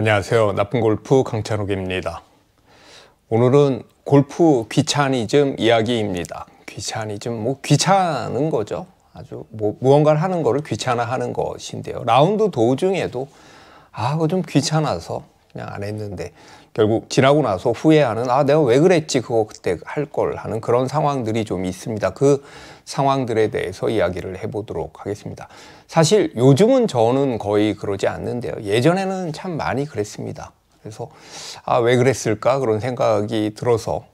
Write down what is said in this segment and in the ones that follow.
안녕하세요. 나쁜 골프 강찬욱입니다. 오늘은 골프 귀차니즘 이야기입니다. 귀차니즘, 귀찮은 거죠. 아주 무언가를 하는 거를 귀찮아하는 것인데요. 라운드 도중에도 그거 좀 귀찮아서 그냥 안 했는데 결국 지나고 나서 후회하는 내가 왜 그랬지 그거 그때 할 걸 하는 그런 상황들이 좀 있습니다. 그 상황들에 대해서 이야기를 해보도록 하겠습니다. 사실 요즘은 저는 거의 그러지 않는데요. 예전에는 참 많이 그랬습니다. 그래서 왜 그랬을까 그런 생각이 들어서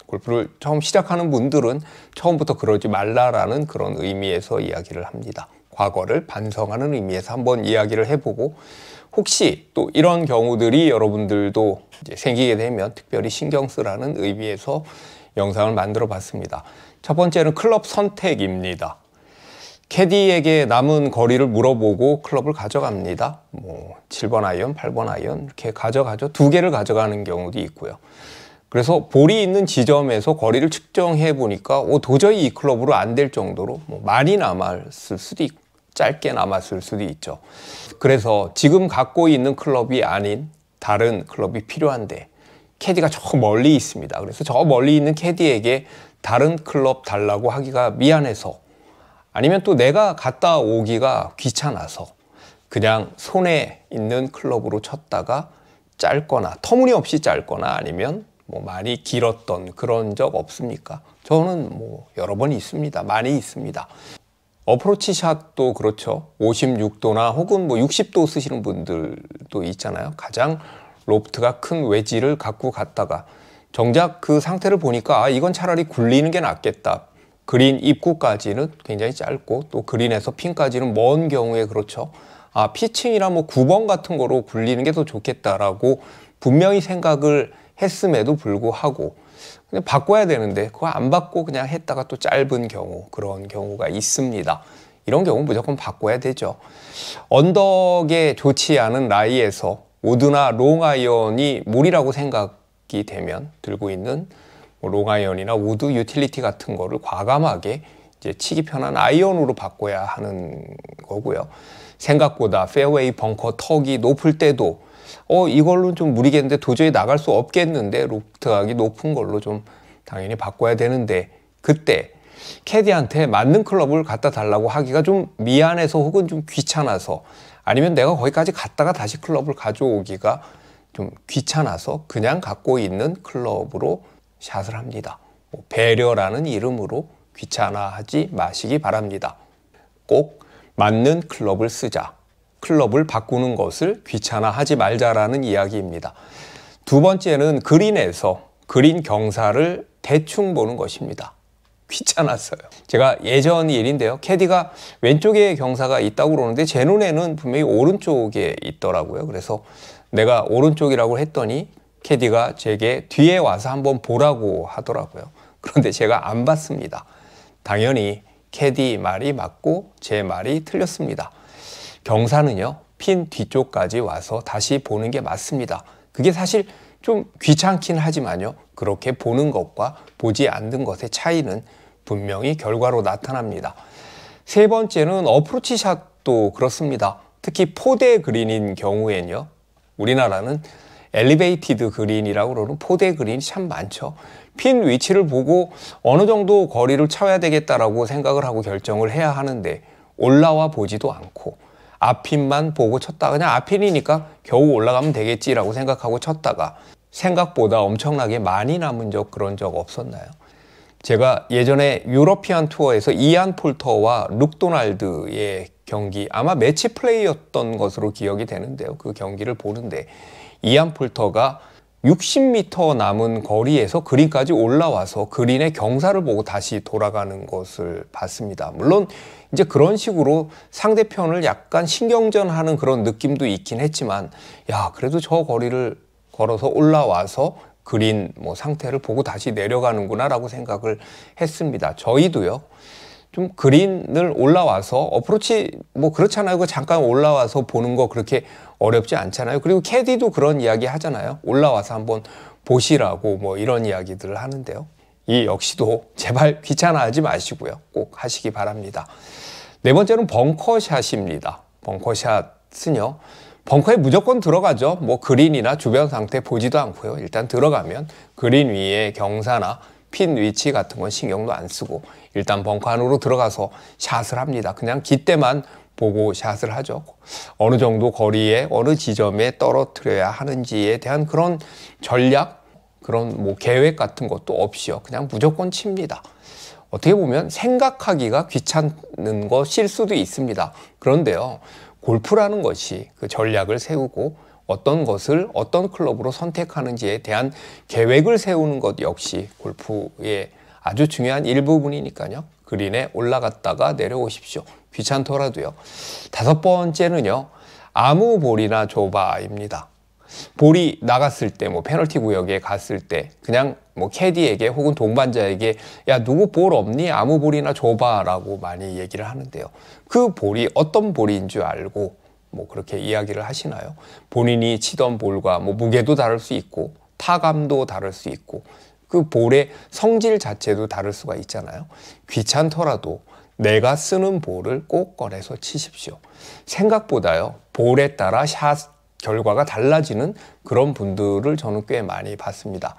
골프를 처음 시작하는 분들은 처음부터 그러지 말라라는 그런 의미에서 이야기를 합니다. 과거를 반성하는 의미에서 한번 이야기를 해보고 혹시 또 이런 경우들이 여러분들도 이제 생기게 되면 특별히 신경 쓰라는 의미에서 영상을 만들어 봤습니다. 첫 번째는 클럽 선택입니다. 캐디에게 남은 거리를 물어보고 클럽을 가져갑니다. 7번 아이언, 8번 아이언 이렇게 가져가죠. 2개를 가져가는 경우도 있고요. 그래서 볼이 있는 지점에서 거리를 측정해 보니까 도저히 이 클럽으로 안 될 정도로 많이 남았을 수도 있고 짧게 남았을 수도 있죠. 그래서 지금 갖고 있는 클럽이 아닌 다른 클럽이 필요한데 캐디가 저 멀리 있습니다. 그래서 저 멀리 있는 캐디에게 다른 클럽 달라고 하기가 미안해서 아니면 또 내가 갔다 오기가 귀찮아서 그냥 손에 있는 클럽으로 쳤다가 짧거나 터무니없이 짧거나 아니면 많이 길었던 그런 적 없습니까? 저는 여러 번 있습니다. 많이 있습니다. 어프로치 샷도 그렇죠. 56도나 혹은 60도 쓰시는 분들도 있잖아요. 가장 로프트가 큰 웨지를 갖고 갔다가 정작 그 상태를 보니까 이건 차라리 굴리는 게 낫겠다. 그린 입구까지는 굉장히 짧고 또 그린에서 핀까지는 먼 경우에 그렇죠. 피칭이나 9번 같은 거로 굴리는 게 더 좋겠다라고 분명히 생각을 했음에도 불구하고 그냥 바꿔야 되는데 그거 안 바꾸고 그냥 했다가 또 짧은 경우 그런 경우가 있습니다. 이런 경우 무조건 바꿔야 되죠. 언덕에 좋지 않은 라이에서 우드나 롱아이언이 무리라고 생각이 되면 들고 있는 롱아이언이나 우드 유틸리티 같은 거를 과감하게 이제 치기 편한 아이언으로 바꿔야 하는 거고요. 생각보다 페어웨이 벙커 턱이 높을 때도 이걸로는 좀 무리겠는데 도저히 나갈 수 없겠는데 로프트각이 높은 걸로 좀 당연히 바꿔야 되는데 그때 캐디한테 맞는 클럽을 갖다 달라고 하기가 좀 미안해서 혹은 좀 귀찮아서 아니면 내가 거기까지 갔다가 다시 클럽을 가져오기가 좀 귀찮아서 그냥 갖고 있는 클럽으로 샷을 합니다. 배려라는 이름으로 귀찮아하지 마시기 바랍니다. 꼭 맞는 클럽을 쓰자. 클럽을 바꾸는 것을 귀찮아하지 말자라는 이야기입니다. 두 번째는 그린에서 그린 경사를 대충 보는 것입니다. 귀찮았어요. 제가 예전 일인데요. 캐디가 왼쪽에 경사가 있다고 그러는데 제 눈에는 분명히 오른쪽에 있더라고요. 그래서 내가 오른쪽이라고 했더니 캐디가 제게 뒤에 와서 한번 보라고 하더라고요. 그런데 제가 안 봤습니다. 당연히 캐디 말이 맞고 제 말이 틀렸습니다. 경사는요, 핀 뒤쪽까지 와서 다시 보는 게 맞습니다. 그게 사실 좀 귀찮긴 하지만요, 그렇게 보는 것과 보지 않는 것의 차이는 분명히 결과로 나타납니다. 세 번째는 어프로치 샷도 그렇습니다. 특히 포대 그린인 경우에는요, 우리나라는 엘리베이티드 그린이라고 그러는 포대 그린이 참 많죠. 핀 위치를 보고 어느 정도 거리를 쳐야 되겠다라고 생각을 하고 결정을 해야 하는데 올라와 보지도 않고 앞핀만 보고 쳤다가 그냥 앞핀이니까 겨우 올라가면 되겠지라고 생각하고 쳤다가 생각보다 엄청나게 많이 남은 그런 적 없었나요? 제가 예전에 유러피안 투어에서 이안 폴터와 룩 도날드의 경기 아마 매치 플레이였던 것으로 기억이 되는데요. 그 경기를 보는데 이안 폴터가 60m 남은 거리에서 그린까지 올라와서 그린의 경사를 보고 다시 돌아가는 것을 봤습니다. 물론 이제 그런 식으로 상대편을 약간 신경전하는 그런 느낌도 있긴 했지만 그래도 저 거리를 걸어서 올라와서 그린 상태를 보고 다시 내려가는구나 라고 생각을 했습니다. 저희도요. 좀 그린을 올라와서 어프로치 그렇잖아요. 잠깐 올라와서 보는 거 그렇게 어렵지 않잖아요. 그리고 캐디도 그런 이야기 하잖아요. 올라와서 한번 보시라고 이런 이야기들을 하는데요. 이 역시도 제발 귀찮아하지 마시고요. 꼭 하시기 바랍니다. 네 번째는 벙커샷입니다. 벙커샷은요. 벙커에 무조건 들어가죠. 뭐 그린이나 주변 상태 보지도 않고요. 일단 들어가면 그린 위에 경사나 핀 위치 같은 건 신경도 안 쓰고 일단 벙커 안으로 들어가서 샷을 합니다. 그냥 깃대만 보고 샷을 하죠. 어느 정도 거리에 어느 지점에 떨어뜨려야 하는지에 대한 그런 전략, 그런 뭐 계획 같은 것도 없이요. 그냥 무조건 칩니다. 어떻게 보면 생각하기가 귀찮은 것일 수도 있습니다. 그런데요, 골프라는 것이 그 전략을 세우고 어떤 것을 어떤 클럽으로 선택하는지에 대한 계획을 세우는 것 역시 골프의 아주 중요한 일부분이니까요. 그린에 올라갔다가 내려오십시오. 귀찮더라도요. 5번째는요. 아무 볼이나 줘봐입니다. 볼이 나갔을 때, 뭐 페널티 구역에 갔을 때 그냥 뭐 캐디에게 혹은 동반자에게 야 누구 볼 없니? 아무 볼이나 줘봐라고 많이 얘기를 하는데요. 그 볼이 어떤 볼인 줄 알고 뭐 그렇게 이야기를 하시나요? 본인이 치던 볼과 뭐 무게도 다를 수 있고 타감도 다를 수 있고 그 볼의 성질 자체도 다를 수가 있잖아요. 귀찮더라도 내가 쓰는 볼을 꼭 꺼내서 치십시오. 생각보다요, 볼에 따라 샷 결과가 달라지는 그런 분들을 저는 꽤 많이 봤습니다.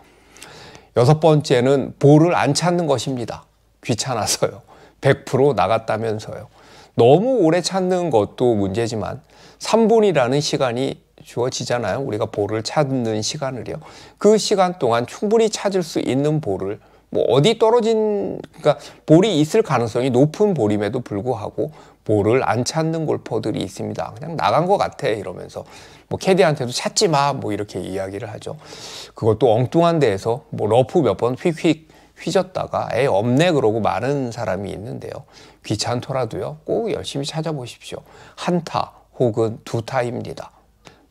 6번째는 볼을 안 찾는 것입니다. 귀찮아서요. 100% 나갔다면서요. 너무 오래 찾는 것도 문제지만 3분이라는 시간이 주어지잖아요. 우리가 볼을 찾는 시간을요. 그 시간 동안 충분히 찾을 수 있는 볼을 뭐 어디 떨어진, 그러니까 볼이 있을 가능성이 높은 볼임에도 불구하고 볼을 안 찾는 골퍼들이 있습니다. 그냥 나간 것 같아 이러면서 뭐 캐디한테도 찾지 마 뭐 이렇게 이야기를 하죠. 그것도 엉뚱한 데에서 뭐 러프 몇 번 휙휙 휘졌다가 에이 없네 그러고 마는 사람이 있는데요. 귀찮더라도요 꼭 열심히 찾아보십시오. 한타 혹은 두타입니다.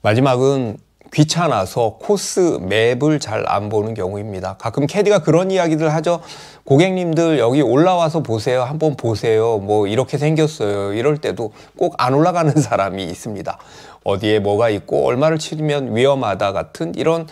마지막은 귀찮아서 코스 맵을 잘 안 보는 경우입니다. 가끔 캐디가 그런 이야기들 하죠. 고객님들 여기 올라와서 보세요. 한번 보세요. 뭐 이렇게 생겼어요. 이럴 때도 꼭 안 올라가는 사람이 있습니다. 어디에 뭐가 있고 얼마를 치면 위험하다 같은 이런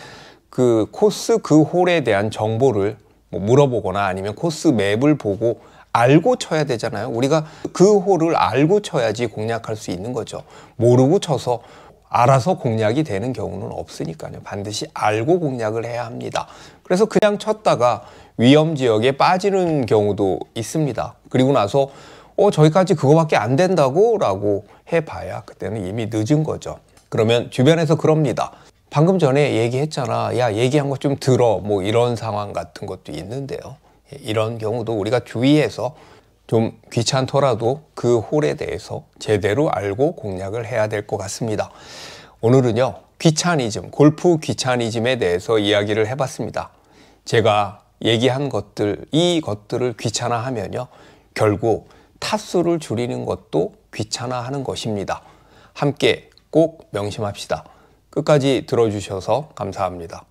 그 코스 그 홀에 대한 정보를 뭐 물어보거나 아니면 코스 맵을 보고 알고 쳐야 되잖아요. 우리가 그 홀을 알고 쳐야지 공략할 수 있는 거죠. 모르고 쳐서 알아서 공략이 되는 경우는 없으니까요. 반드시 알고 공략을 해야 합니다. 그래서 그냥 쳤다가 위험 지역에 빠지는 경우도 있습니다. 그리고 나서 저기까지 그거밖에 안 된다고? 라고 해봐야 그때는 이미 늦은 거죠. 그러면 주변에서 그럽니다. 방금 전에 얘기했잖아. 야, 얘기한 거 좀 들어. 뭐 이런 상황 같은 것도 있는데요. 이런 경우도 우리가 주의해서 좀 귀찮더라도 그 홀에 대해서 제대로 알고 공략을 해야 될 것 같습니다. 오늘은요, 귀차니즘, 골프 귀차니즘에 대해서 이야기를 해봤습니다. 제가 얘기한 것들, 이 것들을 귀찮아하면요, 결국 타수를 줄이는 것도 귀찮아하는 것입니다. 함께 꼭 명심합시다. 끝까지 들어주셔서 감사합니다.